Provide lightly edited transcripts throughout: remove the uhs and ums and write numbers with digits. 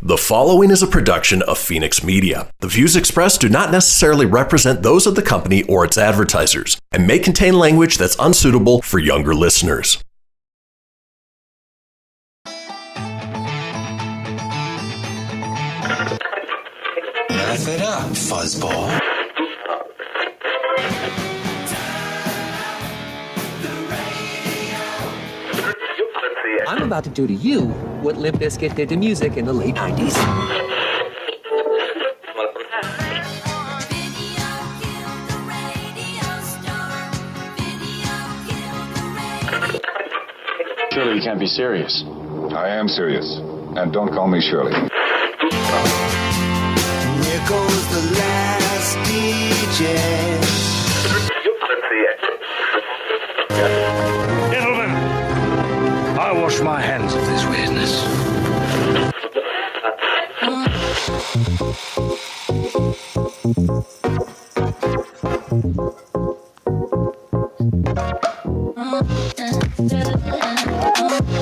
The following is a production of Fenix Media. The views expressed do not necessarily represent those of the company or its advertisers and may contain language that's unsuitable for younger listeners. Laugh it up, fuzzball. I'm about to do to you what Limp Bizkit did to music in the late 90s. Surely you can't be serious. I am serious. And don't call me Shirley. Here goes the last DJ. Gentlemen, I wash my hands of this weirdness.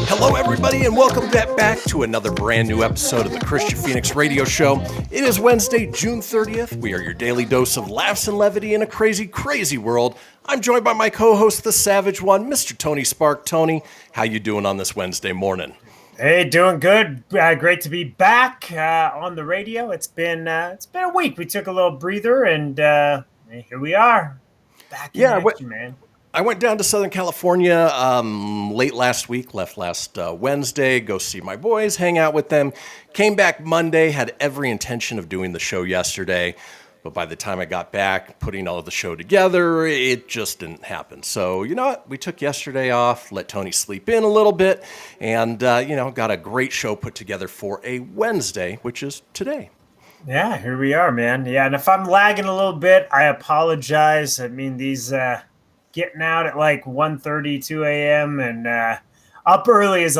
Hello, everybody, and welcome back to another brand new episode of the Kristian Fenix radio show. It is Wednesday, June 30th. We are your daily dose of laughs and levity in a crazy, crazy world. I'm joined by my co-host, the Savage One, Mr. Tony Spark. Tony, how you doing on this Wednesday morning? Hey, doing good. Great to be back on the radio. It's been a week. We took a little breather, and here we are. Back in action, man. I went down to Southern California late last week, left last Wednesday, go see my boys, hang out with them. Came back Monday, had every intention of doing the show yesterday. But by the time I got back, putting all of the show together, it just didn't happen. So, you know what? We took yesterday off, let Tony sleep in a little bit, and, got a great show put together for a Wednesday, which is today. Yeah, here we are, man. Yeah, and if I'm lagging a little bit, I apologize. I mean, these getting out at like 1:30, 2 a.m. and up early is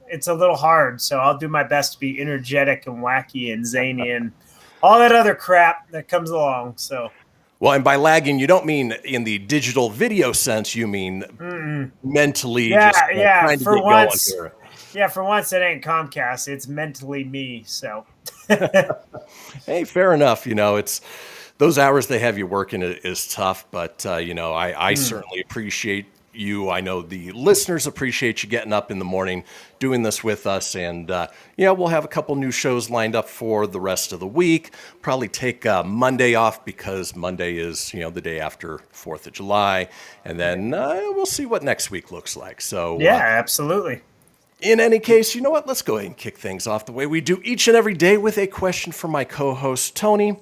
it's a little hard. So I'll do my best to be energetic and wacky and zany and all that other crap that comes along. So, well, and by lagging, you don't mean in the digital video sense. You mean mentally. Yeah, just, trying to for get once. Going here. Yeah, for once it ain't Comcast. It's mentally me. So, hey, fair enough. It's those hours they have you working is tough, but I certainly appreciate you. I know the listeners appreciate you getting up in the morning, doing this with us, and we'll have a couple new shows lined up for the rest of the week. Probably take Monday off because Monday is the day after 4th of July, and then we'll see what next week looks like. So yeah, absolutely. In any case, you know what? Let's go ahead and kick things off the way we do each and every day with a question from my co-host Tony.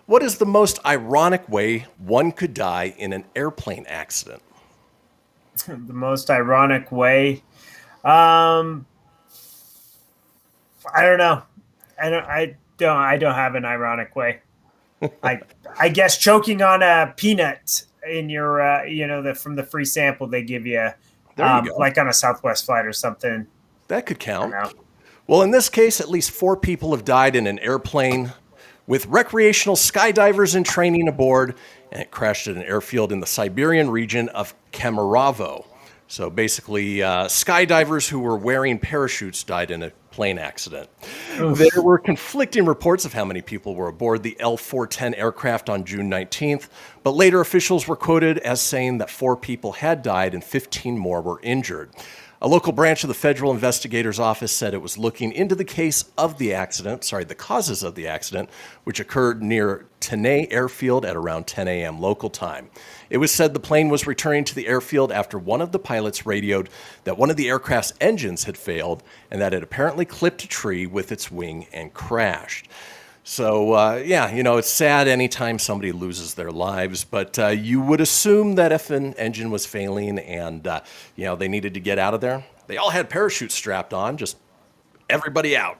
What is the most ironic way one could die in an airplane accident? The most ironic way? I don't know. I don't have an ironic way. I guess choking on a peanut in your from the free sample they give you, like on a Southwest flight or something. That could count. Well, in this case, at least 4 people have died in an airplane with recreational skydivers in training aboard, and it crashed at an airfield in the Siberian region of Kemerovo. So basically, skydivers who were wearing parachutes died in a plane accident. Oof. There were conflicting reports of how many people were aboard the L-410 aircraft on June 19th, but later officials were quoted as saying that 4 people had died and 15 more were injured. A local branch of the Federal Investigator's Office said it was looking into the causes of the accident, which occurred near Tenay Airfield at around 10 a.m. local time. It was said the plane was returning to the airfield after one of the pilots radioed that one of the aircraft's engines had failed and that it apparently clipped a tree with its wing and crashed. So, it's sad anytime somebody loses their lives, but you would assume that if an engine was failing and, they needed to get out of there, they all had parachutes strapped on, just everybody out.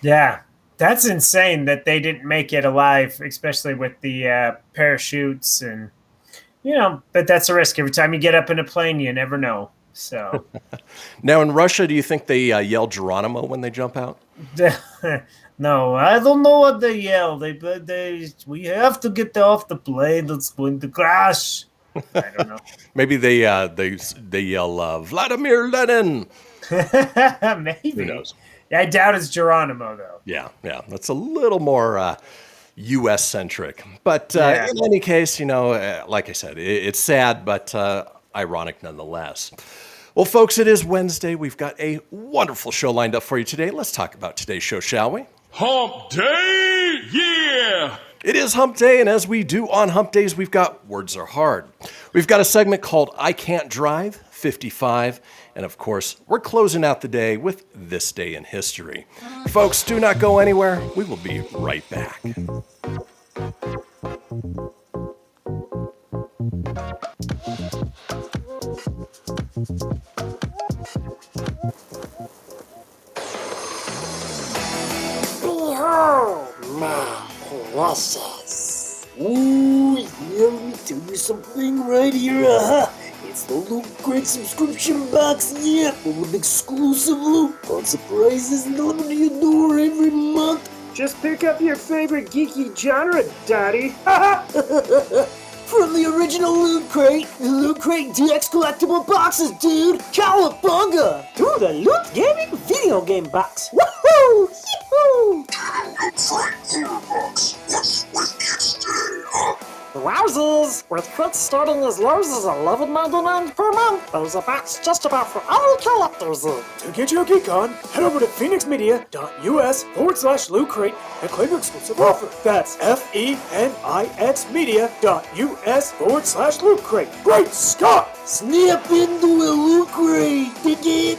Yeah, that's insane that they didn't make it alive, especially with the parachutes and, but that's a risk. Every time you get up in a plane, you never know. So now in Russia, do you think they yell Geronimo when they jump out? No, I don't know what they yell. We have to get off the plane that's going to crash. I don't know. Maybe they yell Vladimir Lenin. Maybe. Who knows? Yeah, I doubt it's Geronimo, though. Yeah. That's a little more U.S.-centric. But Yeah. in any case, like I said, it's sad, but ironic nonetheless. Well, folks, it is Wednesday. We've got a wonderful show lined up for you today. Let's talk about today's show, shall we? Hump Day! Yeah! It is Hump Day, and as we do on Hump Days, we've got Words Are Hard. We've got a segment called I Can't Drive, 55, and of course, we're closing out the day with This Day in History. Folks, do not go anywhere. We will be right back. Behold my precious. Ooh, yeah, let me tell you something right here. It's the Loot Crate subscription box, yeah, full of exclusive loot, fun surprises delivered to your door every month. Just pick up your favorite geeky genre, Daddy. From the original Loot Crate, the Loot Crate DX collectible boxes, dude! Cowabunga! To the Loot Gaming video game box. Woohoo! Yee-hoo! Wowzers! With crits starting as low as $11.99 per month, there's a box just about for all collectors. To get your geek on, head over to phoenixmedia.us/Loot Crate and claim your exclusive offer. That's FENIXmedia.us/Loot Crate. Great Scott! Snap into a Loot Crate, dig it?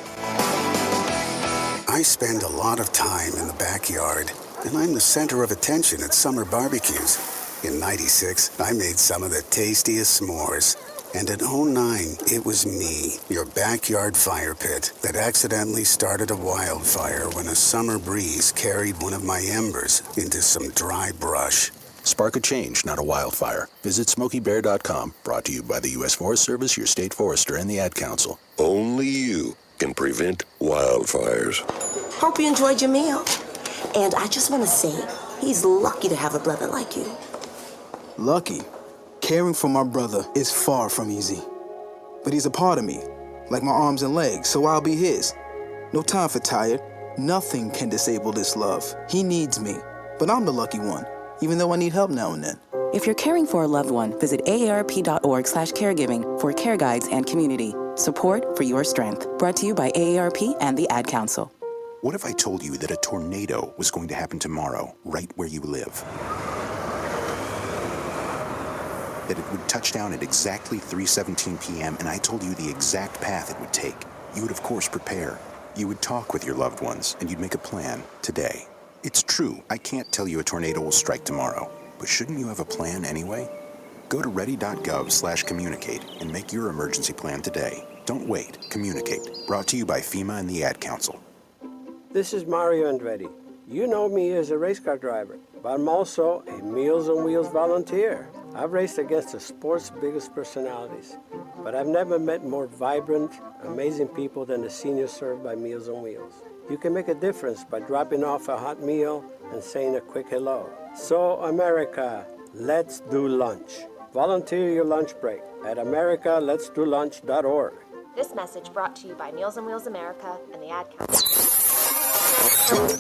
I spend a lot of time in the backyard, and I'm the center of attention at summer barbecues. In '96, I made some of the tastiest s'mores. And in '09, it was me, your backyard fire pit, that accidentally started a wildfire when a summer breeze carried one of my embers into some dry brush. Spark a change, not a wildfire. Visit SmokeyBear.com, brought to you by the U.S. Forest Service, your state forester, and the Ad Council. Only you can prevent wildfires. Hope you enjoyed your meal. And I just want to say, he's lucky to have a brother like you. Lucky? Caring for my brother is far from easy. But he's a part of me, like my arms and legs, so I'll be his. No time for tired. Nothing can disable this love. He needs me, but I'm the lucky one, even though I need help now and then. If you're caring for a loved one, visit aarp.org/caregiving for care guides and community. Support for your strength. Brought to you by AARP and the Ad Council. What if I told you that a tornado was going to happen tomorrow, right where you live? That it would touch down at exactly 3:17 p.m., and I told you the exact path it would take. You would, of course, prepare. You would talk with your loved ones, and you'd make a plan today. It's true, I can't tell you a tornado will strike tomorrow, but shouldn't you have a plan anyway? Go to ready.gov/communicate and make your emergency plan today. Don't wait. Communicate. Brought to you by FEMA and the Ad Council. This is Mario Andretti. You know me as a race car driver, but I'm also a Meals on Wheels volunteer. I've raced against the sport's biggest personalities, but I've never met more vibrant, amazing people than the seniors served by Meals on Wheels. You can make a difference by dropping off a hot meal and saying a quick hello. So, America, let's do lunch. Volunteer your lunch break at americaletsdolunch.org. This message brought to you by Meals on Wheels America and the Ad Council.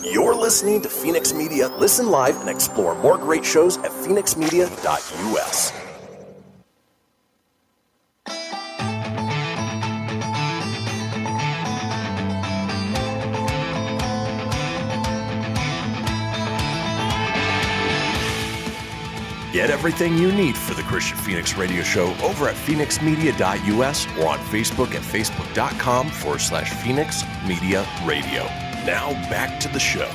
You're listening to Fenix Media. Listen live and explore more great shows at phoenixmedia.us. Get everything you need for the Kristian Fenix radio show over at phoenixmedia.us or on Facebook at facebook.com/Fenix Media Radio. Now back to the show.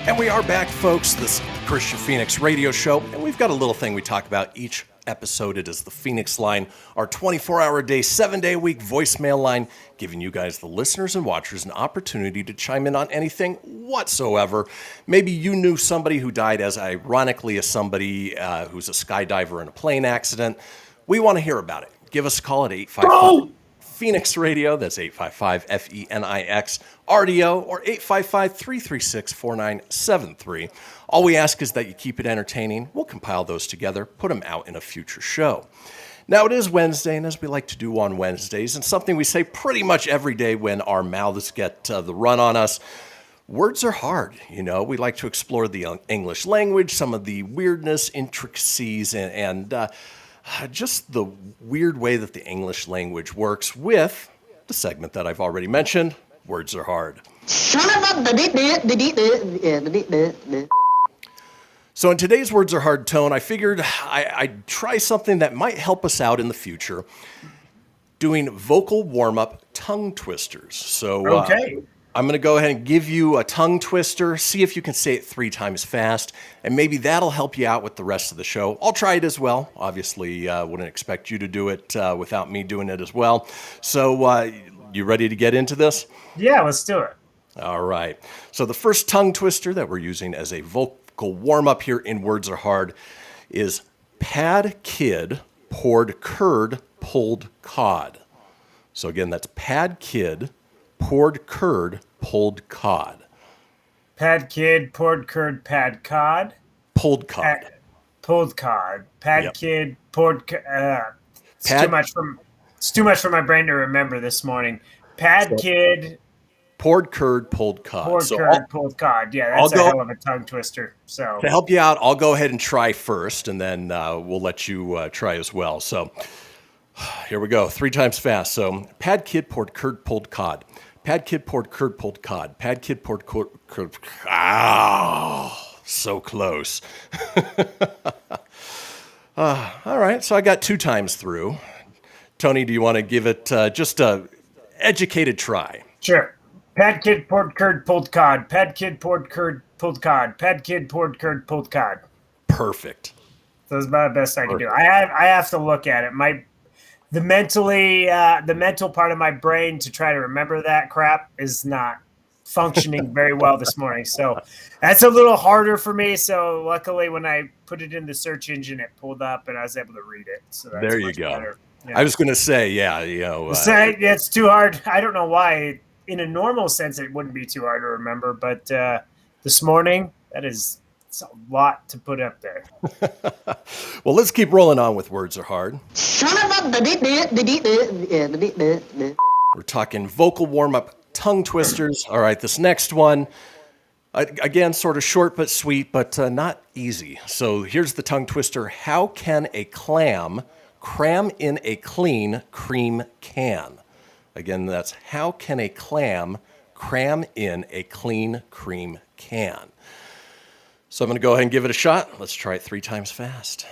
And we are back, folks. This is the Kristian Fenix radio show, and we've got a little thing we talk about each episode. It is the Fenix Line, our 24-hour-a-day, 7-day-a-week voicemail line, giving you guys, the listeners and watchers, an opportunity to chime in on anything whatsoever. Maybe you knew somebody who died as ironically as somebody who's a skydiver in a plane accident. We want to hear about it. Give us a call at 855 Fenix Radio. That's 855 FENIX RDO or 855-336-4973. All we ask is that you keep it entertaining. We'll compile those together, put them out in a future show. Now, it is Wednesday, and as we like to do on Wednesdays, and something we say pretty much every day when our mouths get the run on us, words are hard. You know, we like to explore the English language, some of the weirdness, intricacies, and just the weird way that the English language works with the segment that I've already mentioned, Words Are Hard. So in today's Words Are Hard tone, I figured I'd try something that might help us out in the future, doing vocal warm-up tongue twisters. So okay. I'm going to go ahead and give you a tongue twister, see if you can say it 3 times fast, and maybe that'll help you out with the rest of the show. I'll try it as well. Obviously, wouldn't expect you to do it without me doing it as well. So you ready to get into this? Yeah, let's do it. All right. So the first tongue twister that we're using as a vocal warm-up here in Words Are Hard is pad kid poured curd pulled cod. So again, that's pad kid poured curd pulled cod. Pad kid poured curd pad cod. Pulled cod. Pulled cod. Pad Yep. kid poured. It's too much for my brain to remember this morning. Pad kid. Poured curd, pulled cod. Poured curd, pulled cod. Yeah, that's a hell of a tongue twister. So to help you out, I'll go ahead and try first, and then we'll let you try as well. So here we go, 3 times fast. So pad kid poured curd, pulled cod. Pad kid poured curd, pulled cod. Pad kid poured curd. So close. All right, so I got 2 times through. Tony, do you want to give it just a educated try? Sure. Pad kid poured curd, pulled cod. Pad kid poured curd, pulled cod. Pad kid poured curd, pulled cod. Perfect. So that's about the best I can do. I have to look at it. The mental part of my brain to try to remember that crap is not functioning very well this morning. So that's a little harder for me. So luckily when I put it in the search engine, it pulled up and I was able to read it. So that's there you go. Better. Yeah. I was going to say, yeah, you know. It's too hard. I don't know why. In a normal sense, it wouldn't be too hard to remember. But this morning, it's a lot to put up there. Well, let's keep rolling on with Words Are Hard. We're talking vocal warm-up tongue twisters. All right, this next one, again, sort of short but sweet, but not easy. So here's the tongue twister. How can a clam cram in a clean cream can? Again, that's how can a clam cram in a clean cream can? So I'm going to go ahead and give it a shot. Let's try it 3 times fast.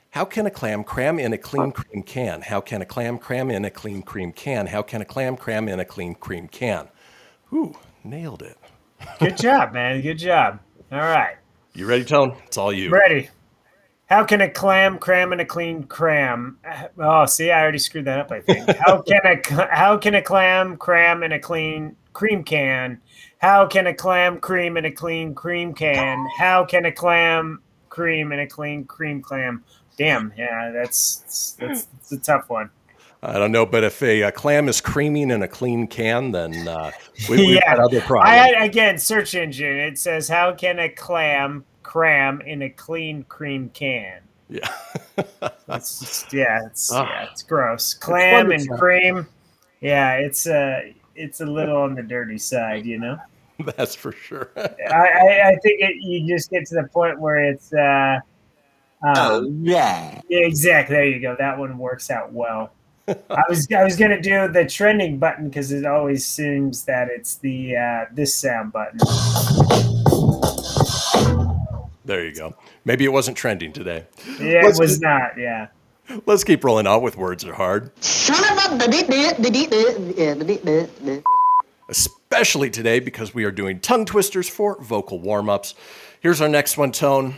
How can a clam cram in a clean cream can? How can a clam cram in a clean cream can? How can a clam cram in a clean cream can? Ooh, nailed it. Good job, man. Good job. All right. You ready, Tone? It's all you. Ready. How can a clam cram in a clean cram? Oh, see, I already screwed that up, I think. How can a clam cram in a clean cream can? How can a clam cream in a clean cream can? How can a clam cream in a clean cream clam? Damn, yeah, that's a tough one. I don't know, but if a clam is creaming in a clean can, then we've got other problems. Again, search engine. It says, how can a clam cram in a clean cream can? Yeah. It's gross. Clam and cream. Yeah, it's a little on the dirty side, you know? That's for sure. I think you just get to the point where it's yeah, exactly. There you go. That one works out well. I was gonna do the trending button because it always seems that it's the this sound button. There you go. Maybe it wasn't trending today. Yeah, it was not. Yeah. Let's keep rolling on with Words Are Hard. Especially today because we are doing tongue twisters for vocal warm-ups. Here's our next one, Tone.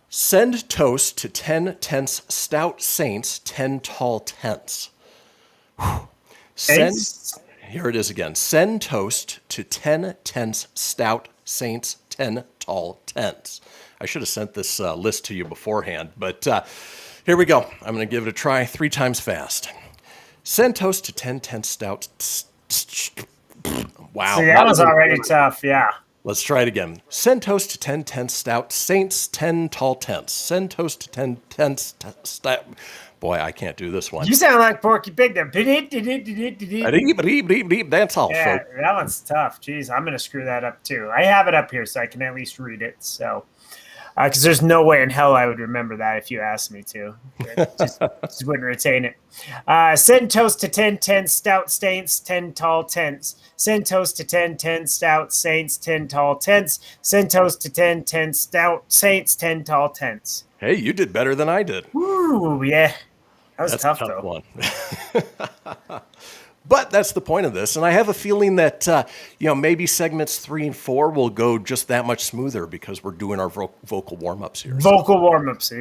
Send toast to 10 tense stout saints, 10 tall tents. Here it is again. Send toast to 10 tense stout saints, 10 tall tents. I should have sent this list to you beforehand, but here we go. I'm going to give it a try 3 times fast. Send toast to 10 tense stout. Wow. See, that was already tough, yeah. Let's try it again. Send toast to 10 tense stout saints, 10 tall tents. Send toast to 10 tense stout. Boy, I can't do this one. You sound like Porky Pig there. That's all, Yeah, folks. that one's tough. Jeez, I'm going to screw that up too. I have it up here so I can at least read it. So, because there's no way in hell I would remember that if you asked me to. Just wouldn't retain it. Send toast to 10 stout saints, 10 tall tents. Send toast to 10 stout saints, 10 tall tents. Send toast to 10 stout saints, 10 tall tents. Hey, you did better than I did. Ooh, yeah. That was That's tough, a tough though. one. But that's the point of this. And I have a feeling that, maybe segments 3 and 4 will go just that much smoother because we're doing our vocal warm-ups here. Vocal warm-ups.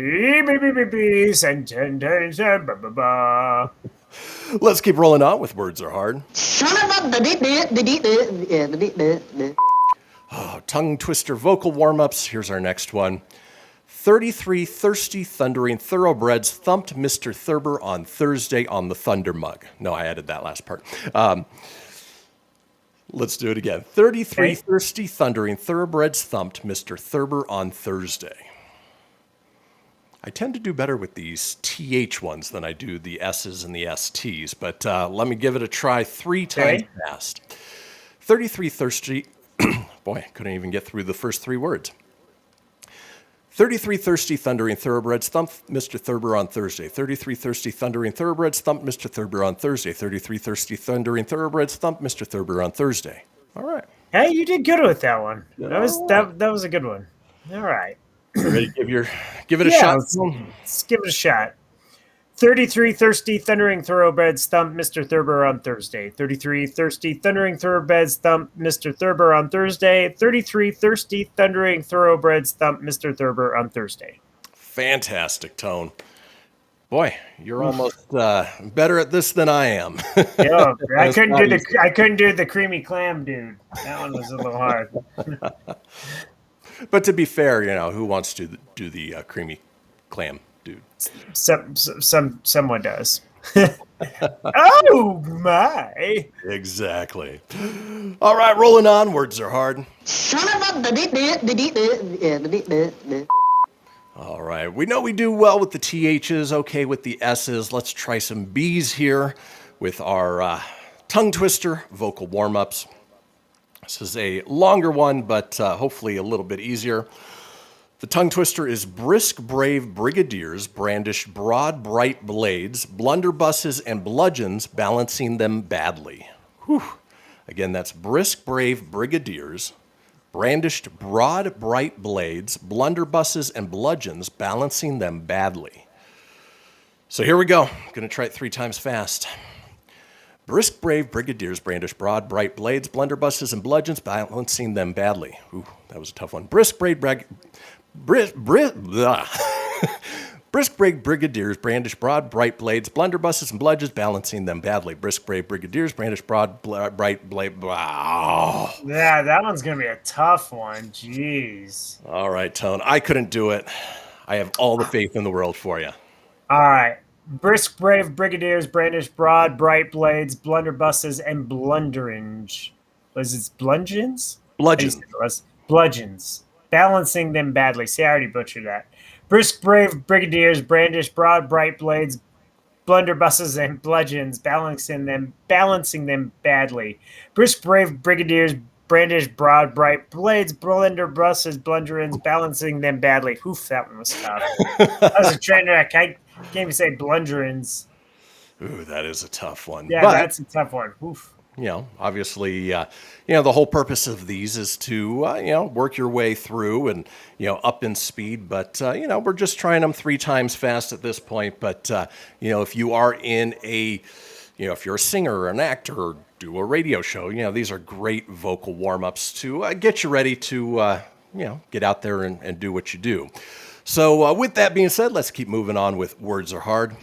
Let's keep rolling on with Words Are Hard. Tongue twister vocal warm-ups. Here's our next one. 33 thirsty, thundering thoroughbreds thumped Mr. Thurber on Thursday on the Thunder Mug. No, I added that last part. Let's do it again. 33 thirsty, thundering thoroughbreds thumped Mr. Thurber on Thursday. I tend to do better with these TH ones than I do the S's and the STs, but let me give it a try 3 times fast. 33 thirsty... Boy, I couldn't even get through the first 3 words. 33 thirsty, thundering thoroughbreds thumped Mr. Thurber on Thursday. 33 thirsty, thundering thoroughbreds thumped Mr. Thurber on Thursday. 33 thirsty, thundering thoroughbreds thumped Mr. Thurber on Thursday. All right. Hey, you did good with that one. That was a good one. All right. Ready to give it a shot? Let's give it a shot. 33 thirsty, thundering thoroughbreds thumped Mr. Thurber on Thursday. 33 thirsty, thundering thoroughbreds thumped Mr. Thurber on Thursday. 33 thirsty, thundering thoroughbreds thumped Mr. Thurber on Thursday. Fantastic, Tone. Boy, you're almost better at this than I am. Yeah, I couldn't do the creamy clam, dude. That one was a little hard. But to be fair, who wants to do the creamy clam, dude? Someone does. Oh my! Exactly. All right, rolling on. Words are hard. All right, we know we do well with the THs, okay with the S's. Let's try some B's here with our tongue twister vocal warm-ups. This is a longer one, but hopefully a little bit easier. The tongue twister is brisk, brave brigadiers brandish broad, bright blades, blunderbusses, and bludgeons, balancing them badly. Whew. Again, that's brisk, brave brigadiers brandished broad, bright blades, blunderbusses, and bludgeons, balancing them badly. So here we go. I'm going to try it 3 times fast. Brisk, brave brigadiers brandish broad, bright blades, blunderbusses, and bludgeons, balancing them badly. Ooh, that was a tough one. Brisk, brave brigadiers brandish broad, bright blades, blunderbusses, and bludgeons, balancing them badly. Brisk, brave brigadiers brandish broad, bright blade. Oh. Yeah, that one's going to be a tough one. Jeez. All right, Tone. I couldn't do it. I have all the faith in the world for you. All right. Brisk, brave brigadiers brandish broad, bright blades, blunderbusses, and blunderings. Was it bludgeons? Bludgeons. Balancing them badly. See, I already butchered that. Brisk, brave brigadiers brandish broad, bright blades, blunderbusses, and bludgeons, balancing them badly. Brisk, brave brigadiers brandish broad, bright blades, blunderbusses, blunderings, balancing them badly. Oof, that one was tough. That was a train wreck. I can't even say blunderings. Ooh, that is a tough one. Yeah, that's a tough one. Oof. Obviously, the whole purpose of these is to, work your way through and, up in speed. But, we're just trying them 3 times fast at this point. But, if you are in a, if you're a singer or an actor or do a radio show, these are great vocal warm-ups to get you ready to, get out there and do what you do. So with that being said, let's keep moving on with Words Are Hard.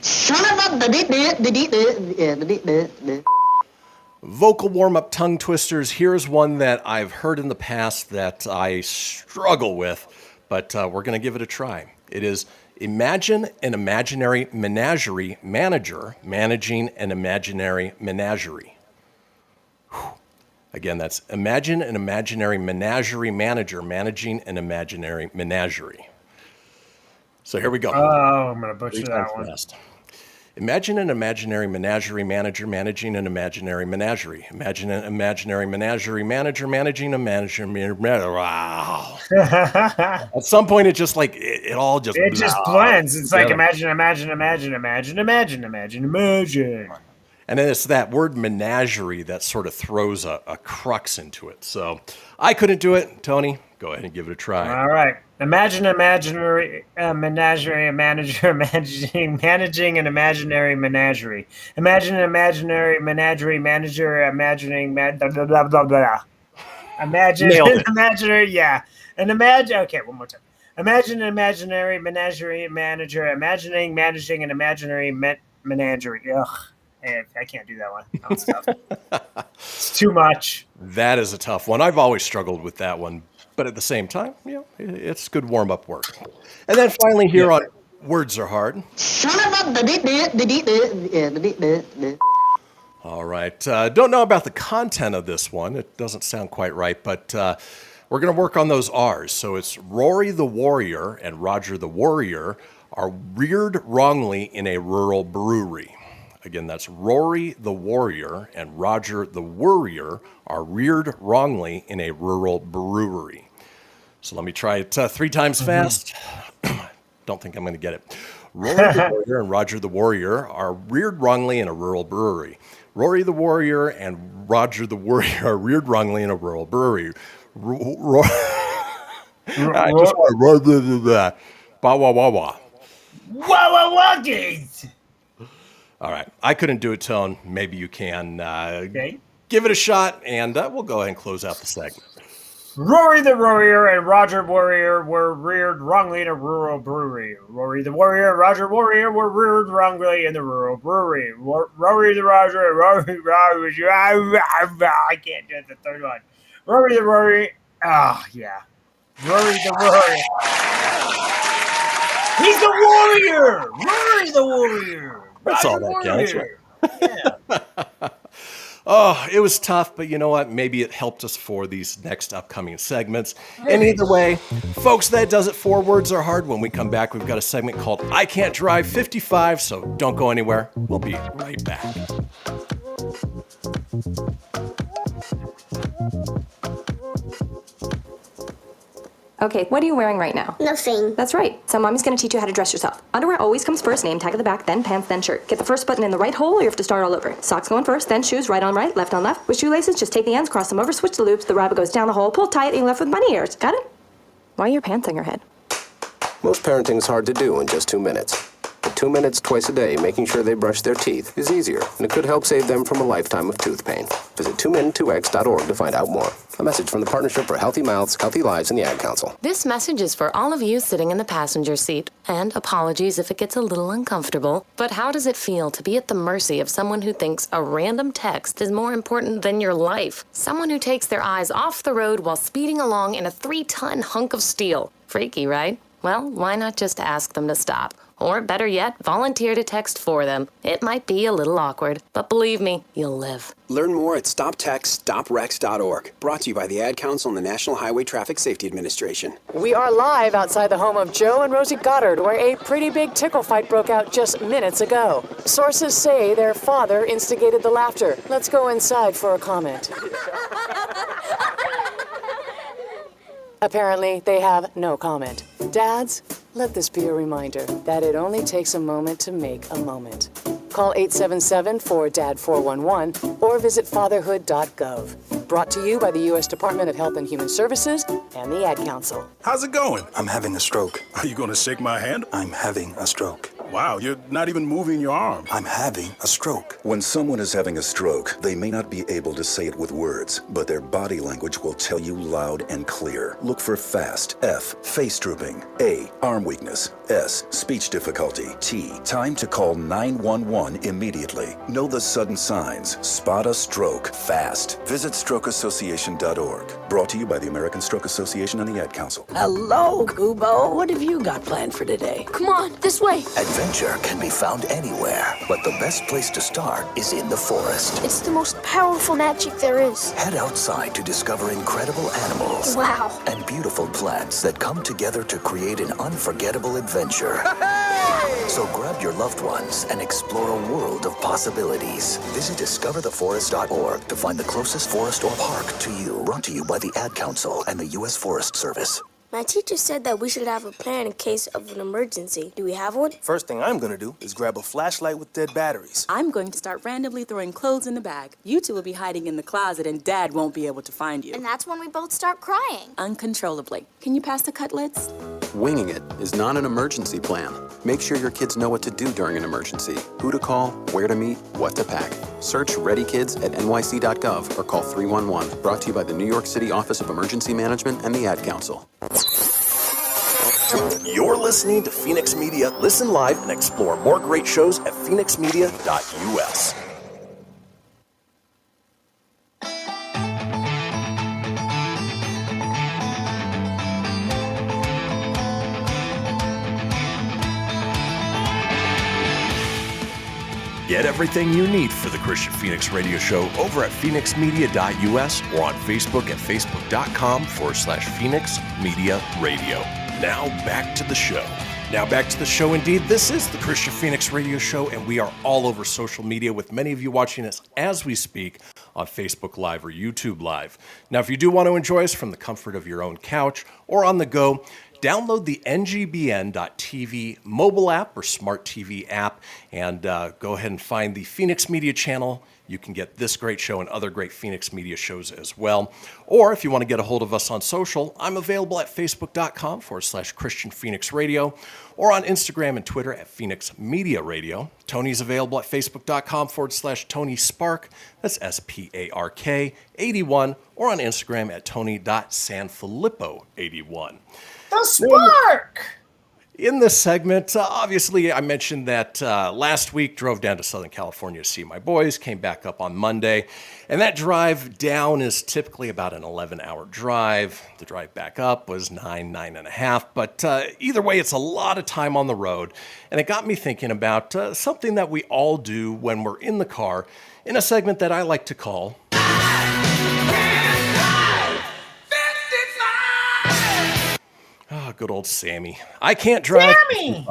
Vocal warm-up tongue twisters. Here's one that I've heard in the past that I struggle with, but we're going to give it a try. It is imagine an imaginary menagerie manager managing an imaginary menagerie. Whew. Again, that's imagine an imaginary menagerie manager managing an imaginary menagerie. So here we go. Oh, I'm going to butcher that one. Fast. Imagine an imaginary menagerie manager managing an imaginary menagerie. Imagine an imaginary menagerie manager managing a menagerie. Wow. At some point, it just like it all just blends. It's like together. imagine. And then it's that word menagerie that sort of throws a crux into it. So I couldn't do it. Tony, go ahead and give it a try. All right. Imagine imaginary menagerie manager managing an imaginary menagerie. Imagine an imaginary menagerie manager imagining blah, blah, blah, blah, blah. Imagine an imaginary, yeah. Okay, one more time. Imagine an imaginary menagerie manager managing an imaginary menagerie. Ugh. I can't do that one. That tough. It's too much. That is a tough one. I've always struggled with that one. But at the same time, it's good warm-up work. And then finally here on Words Are Hard. All right. Don't know about the content of this one. It doesn't sound quite right, but we're going to work on those R's. So it's Rory the Warrior and Roger the Warrior are reared wrongly in a rural brewery. Again, that's Rory the Warrior and Roger the Worrier are reared wrongly in a rural brewery. So let me try it 3 times fast. Don't think I'm going to get it. Rory the Warrior and Roger the Warrior are reared wrongly in a rural brewery. Rory the Warrior and Roger the Warrior are reared wrongly in a rural brewery. I just want to ba wa wa wa. All right. I couldn't do it, Tone. Maybe you can. Okay. Give it a shot, and we'll go ahead and close out the segment. Rory the Warrior and Roger Warrior were reared wrongly in a rural brewery. Rory the Warrior and Roger Warrior were reared wrongly in the rural brewery. Rory the Roger and Rory I can't do it, the third one. Rory the Warrior. Oh, yeah. Rory the Warrior. He's the warrior! Rory the Warrior! That's all that counts. Yeah. Oh, it was tough, but you know what? Maybe it helped us for these next upcoming segments. And either way, folks, that does it for Words Are Hard. When we come back, we've got a segment called I Can't Drive 55, so don't go anywhere. We'll be right back. Okay, what are you wearing right now? Nothing. That's right. So mommy's gonna teach you how to dress yourself. Underwear always comes first, name tag at the back, then pants, then shirt. Get the first button in the right hole or you have to start all over. Socks going first, then shoes, right on right, left on left. With shoelaces, just take the ends, cross them over, switch the loops, the rabbit goes down the hole, pull tight, and you're left with bunny ears. Got it? Why are your pants on your head? Most parenting is hard to do in just 2 minutes. But 2 minutes twice a day making sure they brush their teeth is easier, and it could help save them from a lifetime of tooth pain. Visit 2min2x.org to find out more. A message from the Partnership for Healthy Mouths, Healthy Lives, and the Ad Council. This message is for all of you sitting in the passenger seat. And apologies if it gets a little uncomfortable. But how does it feel to be at the mercy of someone who thinks a random text is more important than your life? Someone who takes their eyes off the road while speeding along in a 3-ton hunk of steel. Freaky, right? Well, why not just ask them to stop? Or better yet, volunteer to text for them. It might be a little awkward, but believe me, you'll live. Learn more at stoptextstoprex.org. Brought to you by the Ad Council and the National Highway Traffic Safety Administration. We are live outside the home of Joe and Rosie Goddard, where a pretty big tickle fight broke out just minutes ago. Sources say their father instigated the laughter. Let's go inside for a comment. Apparently, they have no comment. Dads, let this be a reminder that it only takes a moment to make a moment. Call 877-4DAD-411 or visit fatherhood.gov. Brought to you by the U.S. Department of Health and Human Services and the Ad Council. How's it going? I'm having a stroke. Are you going to shake my hand? I'm having a stroke. Wow, you're not even moving your arm. I'm having a stroke. When someone is having a stroke, they may not be able to say it with words, but their body language will tell you loud and clear. Look for FAST. F, face drooping. A, arm weakness. S, speech difficulty. T, time to call 911 immediately. Know the sudden signs. Spot a stroke fast. Visit strokeassociation.org. Brought to you by the American Stroke Association and the Ad Council. Hello, Kubo. What have you got planned for today? Come on, this way. Adventure adventure can be found anywhere, but the best place to start is in the forest. It's the most powerful magic there is. Head outside to discover incredible animals. Wow. And beautiful plants that come together to create an unforgettable adventure. So grab your loved ones and explore a world of possibilities. Visit discovertheforest.org to find the closest forest or park to you. Brought to you by the Ad Council and the U.S. Forest Service. My teacher said that we should have a plan in case of an emergency. Do we have one? First thing I'm gonna do is grab a flashlight with dead batteries. I'm going to start randomly throwing clothes in the bag. You two will be hiding in the closet and Dad won't be able to find you. And that's when we both start crying. Uncontrollably. Can you pass the cutlets? Winging it is not an emergency plan. Make sure your kids know what to do during an emergency, who to call, where to meet, what to pack. Search Ready Kids at nyc.gov or call 311. Brought to you by the New York City Office of Emergency Management and the Ad Council. You're listening to Fenix Media. Listen live and explore more great shows at phoenixmedia.us. Get everything you need for the Kristian Fenix radio show over at phoenixmedia.us or on Facebook at facebook.com/Fenix Media Radio. Now back to the show. Indeed. This is the Kristian Fenix radio show, and we are all over social media with many of you watching us as we speak on Facebook Live or YouTube Live. Now, if you do want to enjoy us from the comfort of your own couch or on the go, download the ngbn.tv mobile app or smart TV app and go ahead and find the Fenix Media channel. You can get this great show and other great Fenix Media shows as well. Or if you want to get a hold of us on social, I'm available at facebook.com/Kristian Fenix Radio or on Instagram and Twitter at Fenix Media Radio. Tony's available at facebook.com/Tony Spark. That's SPARK 81 or on Instagram at Tony.Sanfilippo81. The Spark! In this segment, obviously, I mentioned that last week drove down to Southern California to see my boys, came back up on Monday, and that drive down is typically about an 11-hour drive. The drive back up was 9.5, but either way, it's a lot of time on the road, and it got me thinking about something that we all do when we're in the car in a segment that I like to call good old Sammy. I can't drive. Sammy!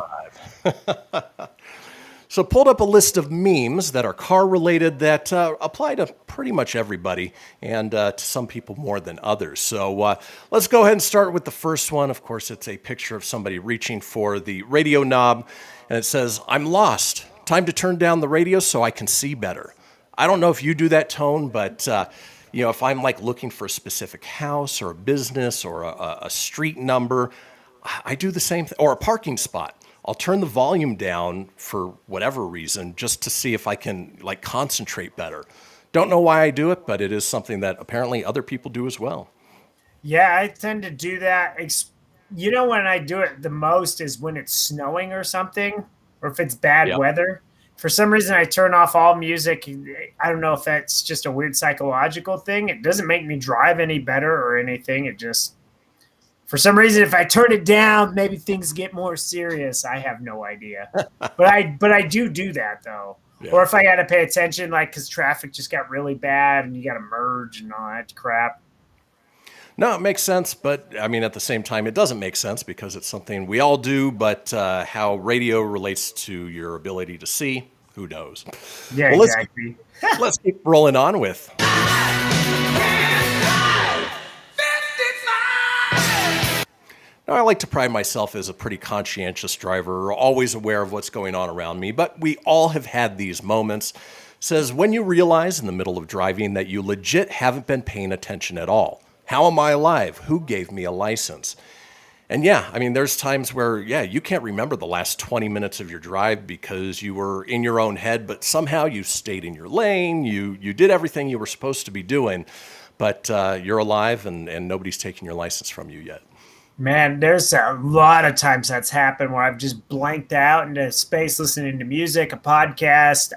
So pulled up a list of memes that are car related that apply to pretty much everybody and to some people more than others. So let's go ahead and start with the first one. Of course, it's a picture of somebody reaching for the radio knob and it says, "I'm lost. Time to turn down the radio so I can see better." I don't know if you do that, Tone, but if I'm like looking for a specific house or a business or a street number, I do the same thing, or a parking spot. I'll turn the volume down for whatever reason just to see if I can like concentrate better. Don't know why I do it, but it is something that apparently other people do as well. Yeah, I tend to do that. When I do it the most is when it's snowing or something, or if it's bad weather. For some reason, I turn off all music. I don't know if that's just a weird psychological thing. It doesn't make me drive any better or anything. It just, for some reason, if I turn it down, maybe things get more serious. I have no idea. But I do that, though. Yeah. Or if I got to pay attention, like because traffic just got really bad and you got to merge and all that crap. No, it makes sense, but I mean, at the same time, it doesn't make sense because it's something we all do, but how radio relates to your ability to see, who knows? Yeah, well, exactly. Let's keep rolling on with. Now, I like to pride myself as a pretty conscientious driver, always aware of what's going on around me, but we all have had these moments. Says, when you realize in the middle of driving that you legit haven't been paying attention at all. How am I alive? Who gave me a license? And yeah, I mean, there's times where, you can't remember the last 20 minutes of your drive because you were in your own head, but somehow you stayed in your lane, you did everything you were supposed to be doing, but you're alive and nobody's taking your license from you yet. Man, there's a lot of times that's happened where I've just blanked out into space listening to music, a podcast,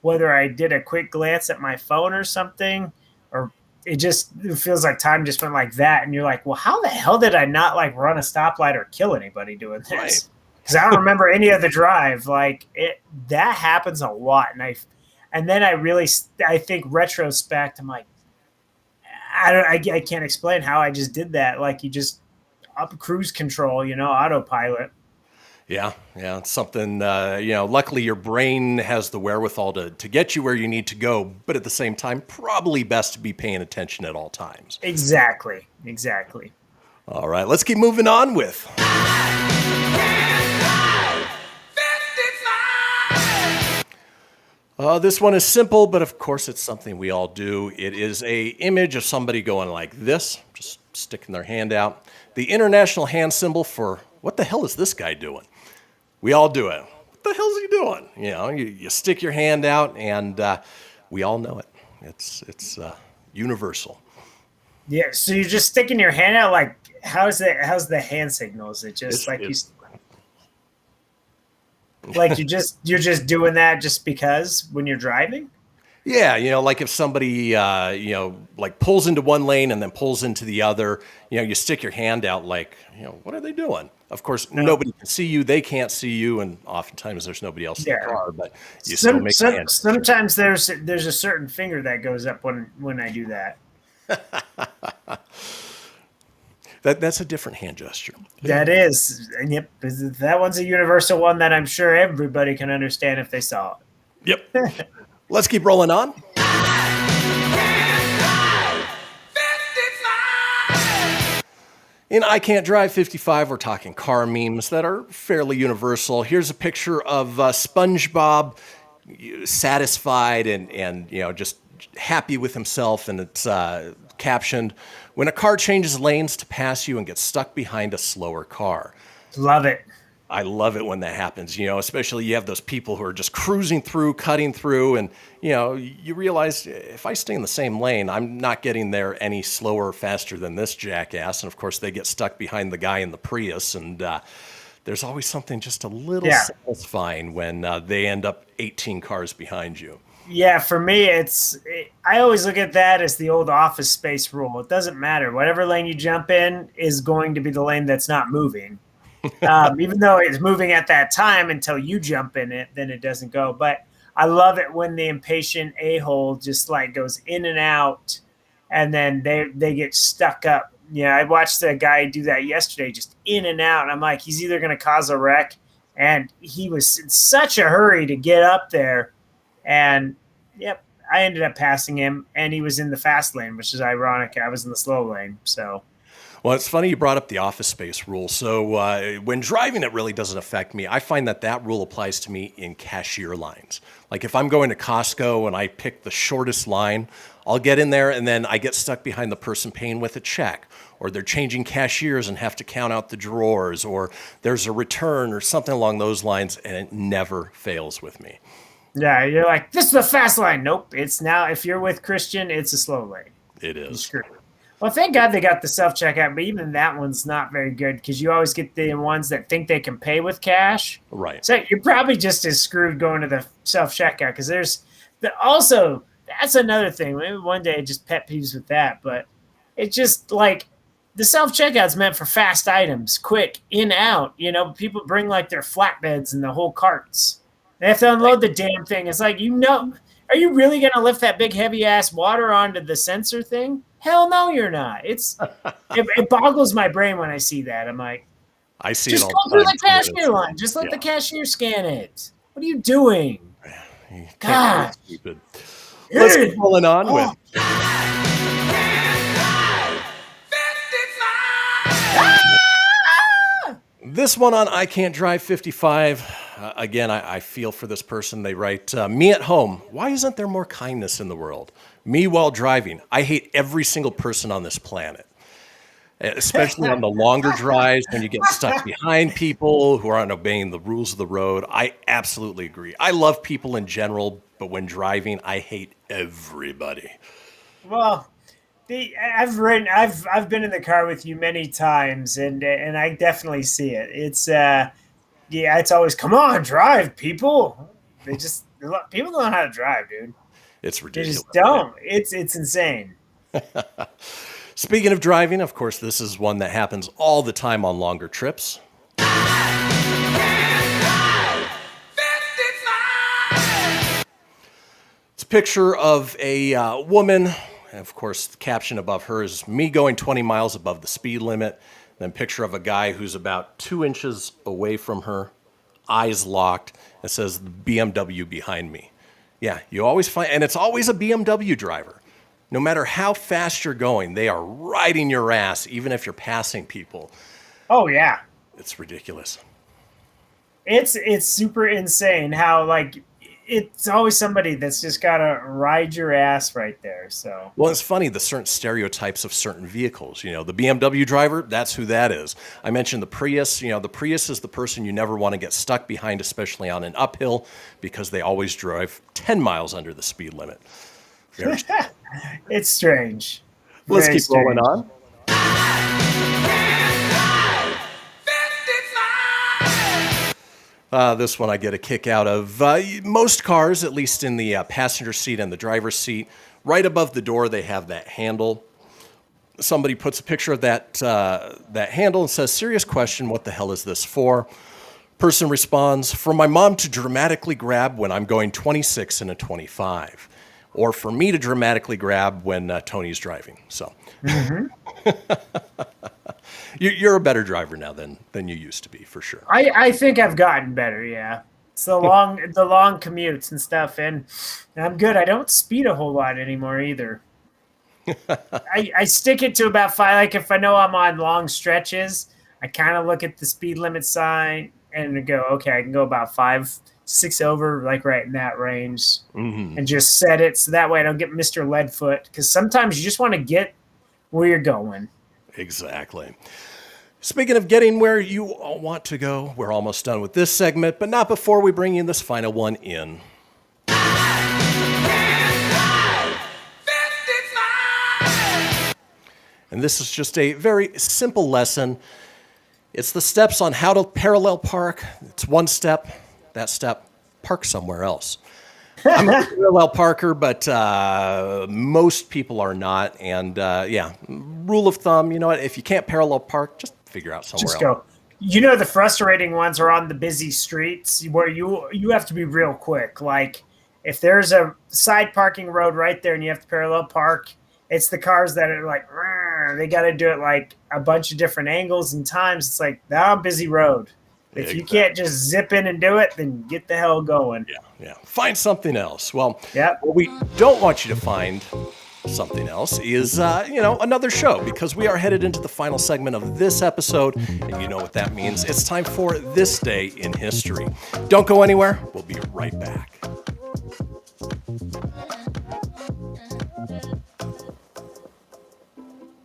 whether I did a quick glance at my phone or something, or it feels like time just went like that. And you're like, well, how the hell did I not like run a stoplight or kill anybody doing this? Right. because I don't remember any of the drive. Like that happens a lot, and then I think retrospect. I'm like, I can't explain how I just did that. Like you just up cruise control, autopilot. Yeah, it's something, luckily your brain has the wherewithal to get you where you need to go, but at the same time, probably best to be paying attention at all times. Exactly. All right, let's keep moving on with. This one is simple, but of course it's something we all do. It is a image of somebody going like this, just sticking their hand out. The international hand symbol for, what the hell is this guy doing? We all do it. What the hell is he doing? You stick your hand out, and we all know it. It's universal. Yeah. So you're just sticking your hand out. Like, how's the hand signal? Is it just you're just doing that just because when you're driving? Yeah, like if somebody, like pulls into one lane and then pulls into the other, you stick your hand out like, what are they doing? Of course, nobody can see you. They can't see you. And oftentimes there's nobody else in the car, but you still make a hand. Sometimes there's a certain finger that goes up when I do that. That's a different hand gesture. That is. And yep, that one's a universal one that I'm sure everybody can understand if they saw it. Yep. Let's keep rolling on. In I Can't Drive 55, we're talking car memes that are fairly universal. Here's a picture of SpongeBob satisfied and just happy with himself, and it's captioned, "When a car changes lanes to pass you and gets stuck behind a slower car." Love it. I love it when that happens, especially you have those people who are just cruising through, cutting through, and, you realize if I stay in the same lane, I'm not getting there any slower or faster than this jackass. And of course, they get stuck behind the guy in the Prius, and there's always something just a little satisfying when they end up 18 cars behind you. Yeah, for me, I always look at that as the old Office Space rule. It doesn't matter. Whatever lane you jump in is going to be the lane that's not moving. Even though it's moving at that time until you jump in it, then it doesn't go. But I love it when the impatient a-hole just like goes in and out, and then they get stuck up. I watched a guy do that yesterday, just in and out. And I'm like, he's either going to cause a wreck, and he was in such a hurry to get up there. And yep, I ended up passing him, and he was in the fast lane, which is ironic. I was in the slow lane, so. Well, it's funny you brought up the Office Space rule. So when driving, it really doesn't affect me. I find that rule applies to me in cashier lines. Like if I'm going to Costco and I pick the shortest line, I'll get in there and then I get stuck behind the person paying with a check, or they're changing cashiers and have to count out the drawers, or there's a return or something along those lines, and it never fails with me. Yeah, you're like, this is the fast line. Nope, it's now, if you're with Kristian, it's a slow lane. It is. Well, thank God they got the self-checkout, but even that one's not very good because you always get the ones that think they can pay with cash. Right. So you're probably just as screwed going to the self-checkout because also, that's another thing. Maybe one day just pet peeves with that, but it's just like the self-checkout's meant for fast items, quick, in, out. People bring like their flatbeds and the whole carts. They have to unload the damn thing. It's like, are you really going to lift that big heavy ass water onto the sensor thing? Hell no, you're not. It boggles my brain when I see that. I'm like, I see just it all go through the cashier line. Just let the cashier scan it. What are you doing? God, stupid. Let's keep rolling on with. This one on I Can't Drive 55. Again, I feel for this person. They write, me at home. Why isn't there more kindness in the world? Me while driving. I hate every single person on this planet, especially on the longer drives when you get stuck behind people who aren't obeying the rules of the road. I absolutely agree. I love people in general, but when driving, I hate everybody. Well, I've been in the car with you many times, and I definitely see it. It's always, come on, drive, people. People don't know how to drive, dude. It's ridiculous. They just don't. It's insane. Speaking of driving, of course, this is one that happens all the time on longer trips. It's a picture of a woman. And of course, the caption above her is me going 20 miles above the speed limit. Then picture of a guy who's about 2 inches away from her, eyes locked. It says BMW behind me. Yeah, you always find, and it's always a BMW driver. No matter how fast you're going, they are riding your ass, even if you're passing people. Oh, yeah. It's ridiculous. It's super insane how, like, it's always somebody that's just got to ride your ass right there. So, well, it's funny, the certain stereotypes of certain vehicles. You know, the BMW driver, that's who that is. I mentioned the Prius. You know, the Prius is the person you never want to get stuck behind, especially on an uphill, because they always drive 10 miles under the speed limit. It's strange. Let's keep rolling on. This one I get a kick out of. Most cars, at least in the passenger seat and the driver's seat, right above the door, they have that handle. Somebody puts a picture of that handle and says, serious question, what the hell is this for? Person responds, for my mom to dramatically grab when I'm going 26 and a 25. Or for me to dramatically grab when Tony's driving. So you're a better driver now than you used to be, for sure. I think I've gotten better, yeah. It's the long commutes and stuff, and I'm good. I don't speed a whole lot anymore either. I stick it to about 5. Like if I know I'm on long stretches, I kind of look at the speed limit sign and go, okay, I can go about 5, 6 over, like right in that range, and just set it so that way I don't get Mr. Leadfoot. Because sometimes you just want to get where you're going. Exactly. Speaking of getting where you want to go, we're almost done with this segment, but not before we bring you this final one in. And this is just a very simple lesson. It's the steps on how to parallel park. It's one step. That step, park somewhere else. I'm a parallel parker, but most people are not. And yeah, rule of thumb, you know what? If you can't parallel park, just figure out somewhere else. Go. You know, the frustrating ones are on the busy streets where you have to be real quick. Like if there's a side parking road right there and you have to parallel park, it's the cars that are like, they got to do it like a bunch of different angles and times. It's like, busy road. If you can't just zip in and do it, then get the hell going. Yeah. Find something else. Well, what we don't want you to find something else is, another show, because we are headed into the final segment of this episode, and you know what that means. It's time for This Day in History. Don't go anywhere. We'll be right back.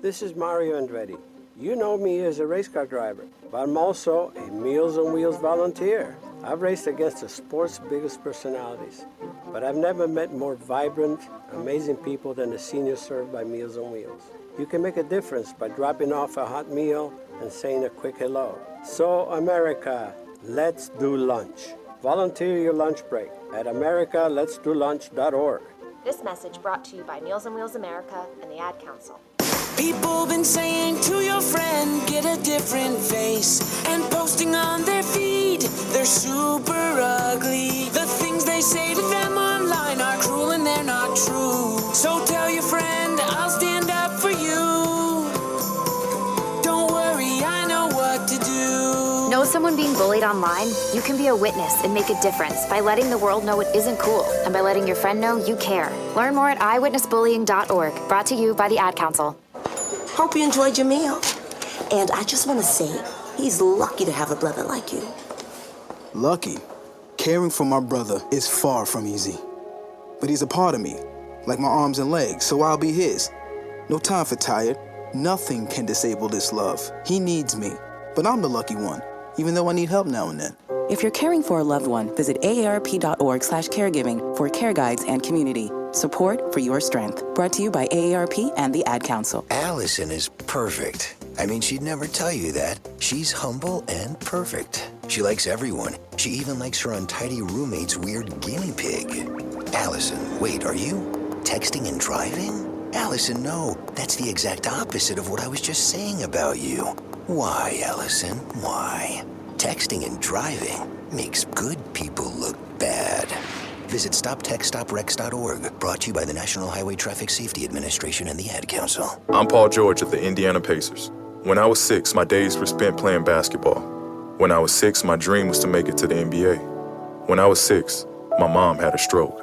This is Mario Andretti. You know me as a race car driver, but I'm also a Meals on Wheels volunteer. I've raced against the sport's biggest personalities, but I've never met more vibrant, amazing people than the seniors served by Meals on Wheels. You can make a difference by dropping off a hot meal and saying a quick hello. So, America, let's do lunch. Volunteer your lunch break at americaletsdolunch.org. This message brought to you by Meals on Wheels America and the Ad Council. People been saying to your friend, get a different face, and posting on their feed, they're super ugly. The things they say to them online are cruel and they're not true. So tell your friend, I'll stand up for you. Don't worry, I know what to do. Know someone being bullied online? You can be a witness and make a difference by letting the world know it isn't cool, and by letting your friend know you care. Learn more at eyewitnessbullying.org, brought to you by the Ad Council. Hope you enjoyed your meal. And I just want to say, he's lucky to have a brother like you. Lucky? Caring for my brother is far from easy. But he's a part of me, like my arms and legs, so I'll be his. No time for tired. Nothing can disable this love. He needs me, but I'm the lucky one, even though I need help now and then. If you're caring for a loved one, visit aarp.org/caregiving for care guides and community. Support for your strength. Brought to you by AARP and the Ad Council. Allison is perfect. I mean, she'd never tell you that. She's humble and perfect. She likes everyone. She even likes her untidy roommate's weird guinea pig. Allison, wait, are you texting and driving? Allison, no. That's the exact opposite of what I was just saying about you. Why, Allison? Why? Texting and driving makes good people look bad. Visit StopTextStopWrecks.org. Brought to you by the National Highway Traffic Safety Administration and the Ad Council. I'm Paul George of the Indiana Pacers. When I was 6, my days were spent playing basketball. When I was 6, my dream was to make it to the NBA. When I was 6, my mom had a stroke.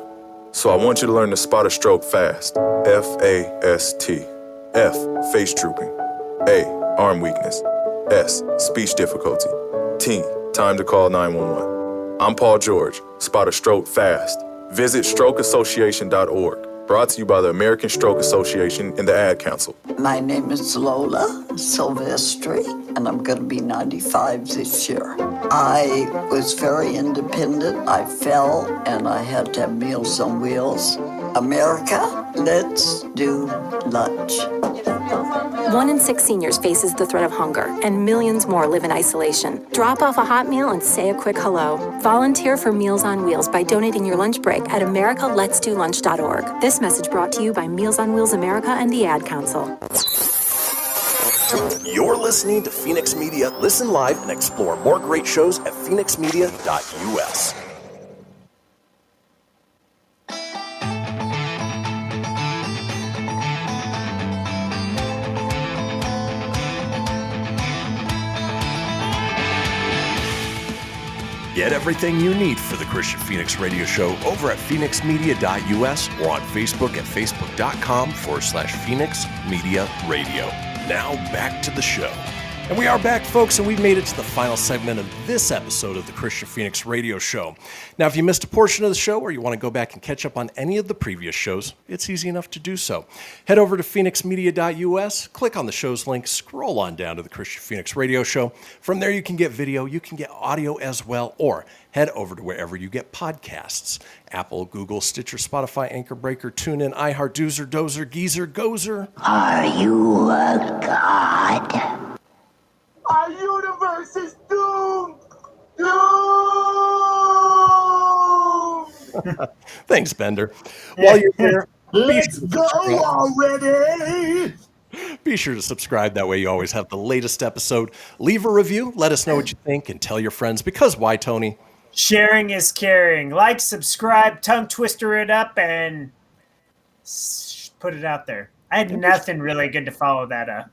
So I want you to learn to spot a stroke fast. F-A-S-T. F, face drooping. A, arm weakness. S, speech difficulty. T, time to call 911. I'm Paul George. Spot a stroke fast. Visit strokeassociation.org. Brought to you by the American Stroke Association and the Ad Council. My name is Lola Silvestri, and I'm going to be 95 this year. I was very independent. I fell, and I had to have Meals on Wheels. America, let's do lunch. 1 in 6 seniors faces the threat of hunger, and millions more live in isolation. Drop off a hot meal and say a quick hello. Volunteer for Meals on Wheels by donating your lunch break at americaletsdolunch.org. This message brought to you by Meals on Wheels America and the Ad Council. You're listening to Fenix Media. Listen live and explore more great shows at phoenixmedia.us. Get everything you need for the Kristian Fenix Radio Show over at phoenixmedia.us or on Facebook at facebook.com/Fenix Media Radio. Now back to the show. And we are back, folks, and we've made it to the final segment of this episode of the Kristian Fenix Radio Show. Now, if you missed a portion of the show or you want to go back and catch up on any of the previous shows, it's easy enough to do so. Head over to phoenixmedia.us, click on the show's link, scroll on down to the Kristian Fenix Radio Show. From there, you can get video, you can get audio as well, or head over to wherever you get podcasts. Apple, Google, Stitcher, Spotify, Anchor Breaker, TuneIn, iHeart, Doozer, Dozer, Geezer, Gozer. Are you a god? Our universe is doomed! Doomed! Thanks, Bender. While you're there, let's go already! Be sure to subscribe. That way you always have the latest episode. Leave a review. Let us know what you think and tell your friends. Because why, Tony? Sharing is caring. Like, subscribe, tongue twister it up, and put it out there. I had nothing really good to follow that up.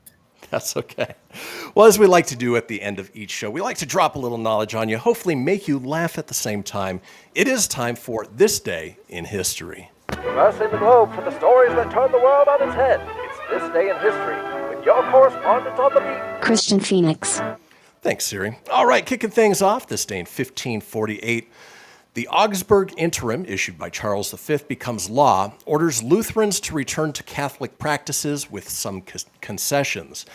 That's okay. Well, as we like to do at the end of each show, we like to drop a little knowledge on you, hopefully make you laugh at the same time. It is time for This Day in History. Traversing the globe for the stories that turn the world on its head. It's This Day in History with your correspondent on the beat, Kristian Fenix. Thanks, Siri. All right, kicking things off this day in 1548. The Augsburg Interim, issued by Charles V, becomes law, orders Lutherans to return to Catholic practices with some concessions.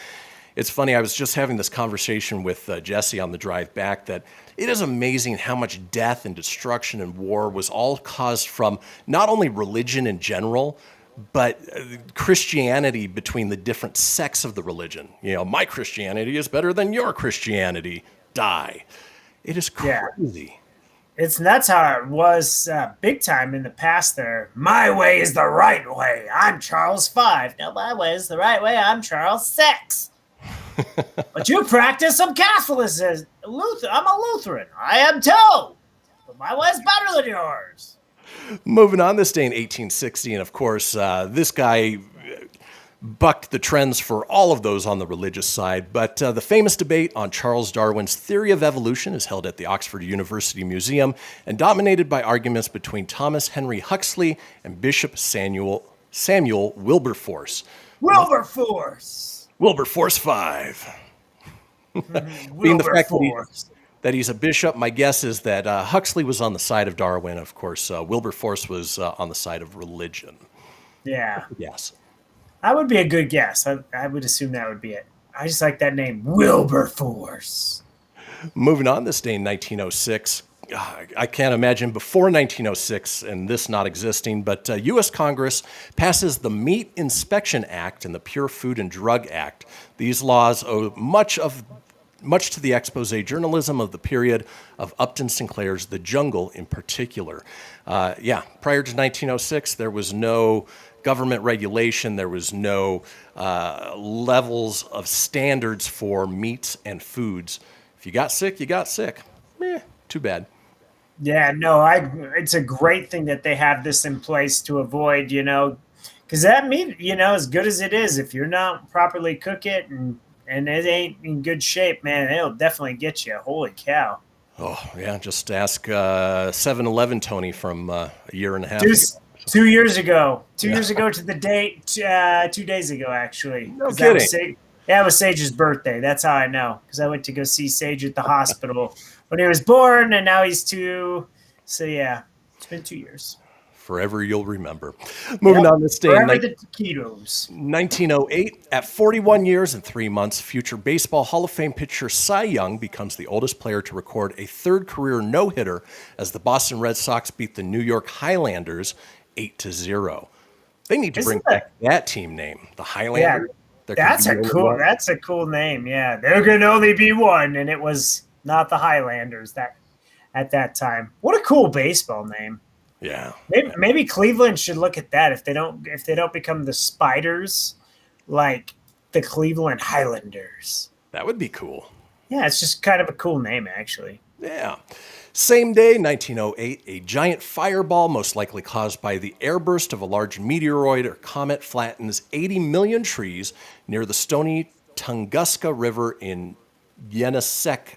It's funny, I was just having this conversation with Jesse on the drive back that it is amazing how much death and destruction and war was all caused from not only religion in general, but Christianity between the different sects of the religion. You know, my Christianity is better than your Christianity. Die. It is crazy. Yeah. That's how it was big time in the past there. My way is the right way. I'm Charles V. No, my way is the right way. I'm Charles VI. But you practice some Catholicism. I'm a Lutheran. I am too. But my way is better than yours. Moving on, this day in 1860, and of course, this guy bucked the trends for all of those on the religious side, but the famous debate on Charles Darwin's theory of evolution is held at the Oxford University Museum and dominated by arguments between Thomas Henry Huxley and Bishop Samuel Wilberforce. Wilberforce 5. Being the fact that he's a bishop, my guess is that Huxley was on the side of Darwin. Of course, Wilberforce was on the side of religion. Yeah. Yes. That would be a good guess. I would assume that would be it. I just like that name, Wilberforce. Moving on, this day in 1906. I can't imagine before 1906 and this not existing, but U.S. Congress passes the Meat Inspection Act and the Pure Food and Drug Act. These laws owe much to the expose journalism of the period of Upton Sinclair's The Jungle in particular. Prior to 1906, there was no government regulation. There was no levels of standards for meats and foods. If you got sick, you got sick. Too bad. Yeah, no, it's a great thing that they have this in place to avoid, because that meat, as good as it is, if you're not properly cook it and it ain't in good shape, man, it'll definitely get you. Holy cow. Oh, yeah, just ask 7-Eleven Tony from a year and a half Two, ago. 2 years ago. 2 Yeah. years ago to the date, 2 days ago, actually. No 'Cause that was kidding. it was Sage's birthday. That's how I know, because I went to go see Sage at the hospital when he was born, and now he's 2. So, yeah, it's been 2 years. Forever you'll remember. Moving on this day, Forever the taquitos. 1908, at 41 years and 3 months, future Baseball Hall of Fame pitcher Cy Young becomes the oldest player to record a third career no-hitter as the Boston Red Sox beat the New York Highlanders 8-0. They need to bring back that team name, the Highlanders. Yeah, that's a cool name. Yeah, there can only be one, and it was not the Highlanders at that time. What a cool baseball name. Yeah. Maybe Cleveland should look at that if they don't become the Spiders, like the Cleveland Highlanders. That would be cool. Yeah, it's just kind of a cool name, actually. Yeah. Same day, 1908, a giant fireball, most likely caused by the airburst of a large meteoroid or comet, flattens 80 million trees near the stony Tunguska River in Yenisei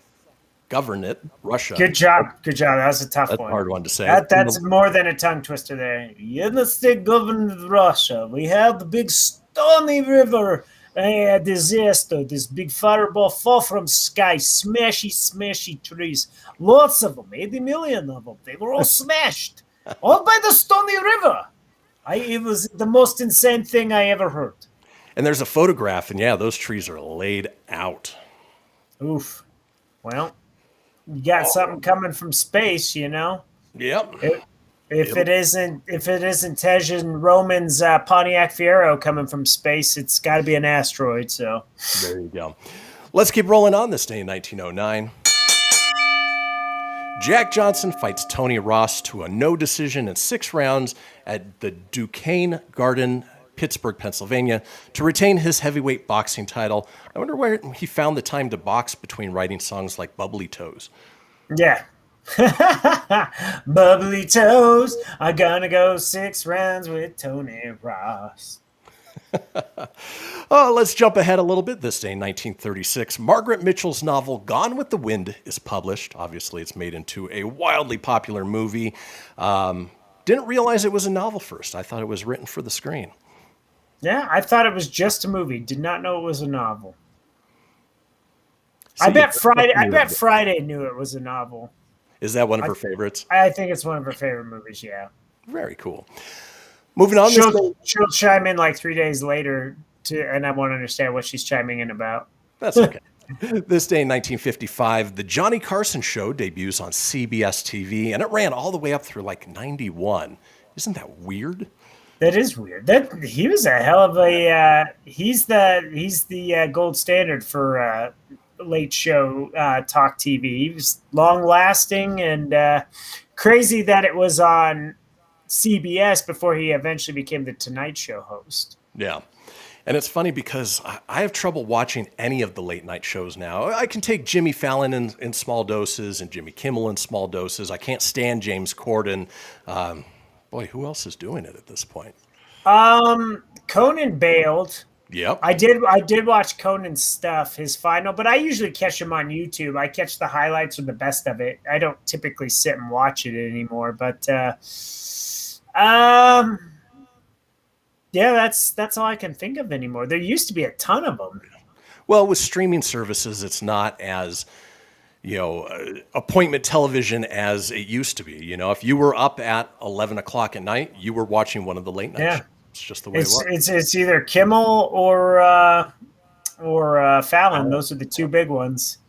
Governorate, Russia. Good job. That was a tough That's one. a hard one to say. That's more than a tongue twister there. Yenisei Governorate, Russia. We have the big Stony River disaster. This big fireball fall from sky, smashy trees. Lots of them, 80 million of them. They were all smashed. All by the Stony River. It was the most insane thing I ever heard. And there's a photograph, and yeah, those trees are laid out. Oof. Well, you got something coming from space, Yep. If it isn't Tej and Roman's Pontiac Fiero coming from space, it's got to be an asteroid. So there you go. Let's keep rolling on this day in 1909. Jack Johnson fights Tony Ross to a no decision in 6 rounds at the Duquesne Garden, Pittsburgh, Pennsylvania, to retain his heavyweight boxing title. I wonder where he found the time to box between writing songs like Bubbly Toes. Yeah. Bubbly Toes, I'm gonna go 6 rounds with Tony Ross. Let's jump ahead a little bit. This day in 1936, Margaret Mitchell's novel Gone with the Wind is published. Obviously, it's made into a wildly popular movie. Didn't realize it was a novel first. I thought it was written for the screen. Yeah, I thought it was just a movie. Did not know it was a novel. See, I bet Friday knew it was a novel. Is that one of her favorites? I think it's one of her favorite movies, yeah. Very cool. Moving on. She'll chime in like 3 days later, and I won't understand what she's chiming in about. That's okay. This day in 1955, The Johnny Carson Show debuts on CBS TV, and it ran all the way up through like 91. Isn't that weird? That is weird. He was a hell of a. He's the gold standard for late show talk TV. He was long lasting and crazy that it was on CBS before he eventually became the Tonight Show host. Yeah. And it's funny because I have trouble watching any of the late night shows now. I can take Jimmy Fallon in small doses and Jimmy Kimmel in small doses. I can't stand James Corden. Boy, who else is doing it at this point? Conan bailed. Yep. I did watch Conan's stuff, his final, but I usually catch him on YouTube. I catch the highlights or the best of it. I don't typically sit and watch it anymore, but yeah, that's all I can think of anymore. There used to be a ton of them. Well, with streaming services, it's not as appointment television as it used to be. If you were up at 11 o'clock at night, you were watching one of the late night shows. It's just the way it was. It's either Kimmel or Fallon. Those are the two big ones.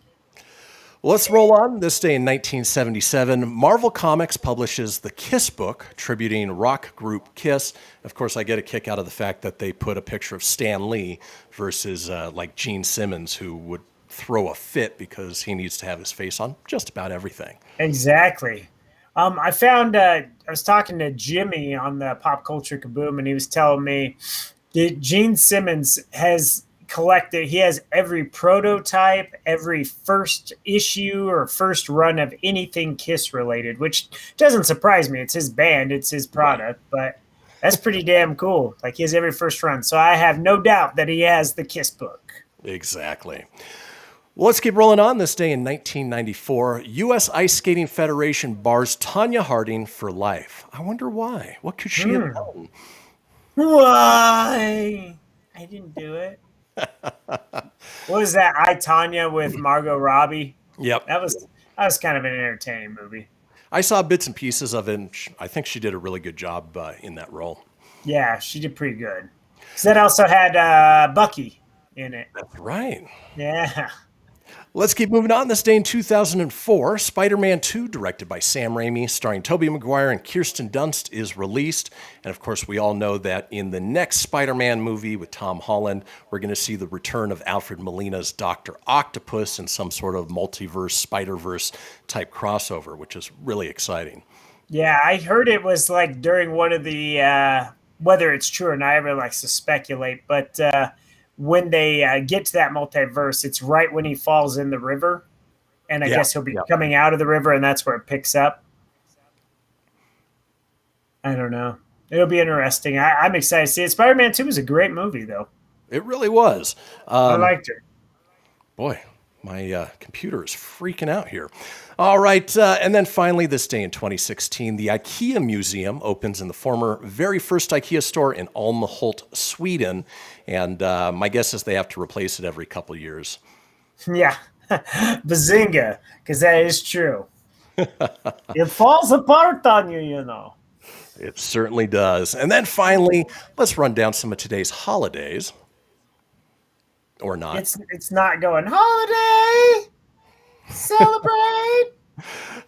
Well, let's roll on. This day in 1977, Marvel Comics publishes the Kiss book, tributing rock group Kiss. Of course, I get a kick out of the fact that they put a picture of Stan Lee versus like Gene Simmons, who would throw a fit because he needs to have his face on just about everything. Exactly. I found I was talking to Jimmy on the Pop Culture Kaboom, and he was telling me that Gene Simmons has collected. He has every prototype, every first issue or first run of anything Kiss related, which doesn't surprise me. It's his band, it's his product, but that's pretty damn cool. Like, he has every first run. So I have no doubt that he has the Kiss book. Exactly. Well, let's keep rolling on. This day in 1994, U.S. Ice Skating Federation bars Tonya Harding for life. I wonder why. What could she have done? Why? I didn't do it. What was that? I, Tonya with Margot Robbie? Yep. That was kind of an entertaining movie. I saw bits and pieces of it, and I think she did a really good job in that role. Yeah, she did pretty good. Because that also had Bucky in it. That's right. Yeah. Let's keep moving on. This day in 2004, Spider-Man 2, directed by Sam Raimi, starring Tobey Maguire and Kirsten Dunst, is released. And of course, we all know that in the next Spider-Man movie with Tom Holland, we're going to see the return of Alfred Molina's Dr. Octopus in some sort of multiverse, Spider-Verse type crossover, which is really exciting. Yeah, I heard it was like during one of the, whether it's true or not, everyone likes to speculate, but when they get to that multiverse, it's right when he falls in the river. And I guess he'll be coming out of the river, and that's where it picks up. I don't know. It'll be interesting. I'm excited to see it. Spider-Man 2 was a great movie, though. It really was. I liked it. Boy, my computer is freaking out here. All right, and then finally, this day in 2016, the IKEA Museum opens in the former very first IKEA store in Älmhult, Sweden. And my guess is they have to replace it every couple of years. Yeah, bazinga, because that is true. It falls apart on you, you know. It certainly does. And then finally, let's run down some of today's holidays. Or not. It's not going, holiday! Celebrate!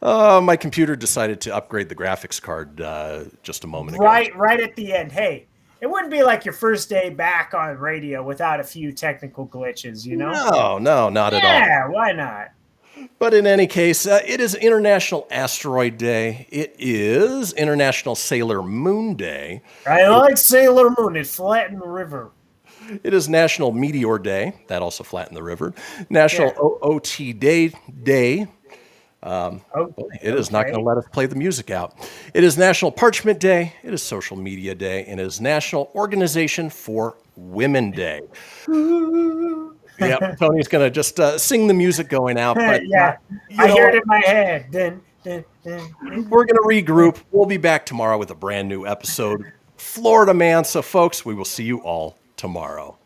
My computer decided to upgrade the graphics card just a moment ago. Right at the end. Hey, it wouldn't be like your first day back on radio without a few technical glitches, you know? No, not at all. Yeah, why not? But in any case, it is International Asteroid Day. It is International Sailor Moon Day. I like Sailor Moon. It flattened the river. It is National Meteor Day. That also flattened the river. National OOT Day. It is not going to let us play the music out. It is National Parchment Day. It is Social Media Day. And it is National Organization for Women Day. Yep, Tony's going to just sing the music going out. But, I hear it in my head. We're going to regroup. We'll be back tomorrow with a brand new episode. Florida Man. So, folks, we will see you all tomorrow.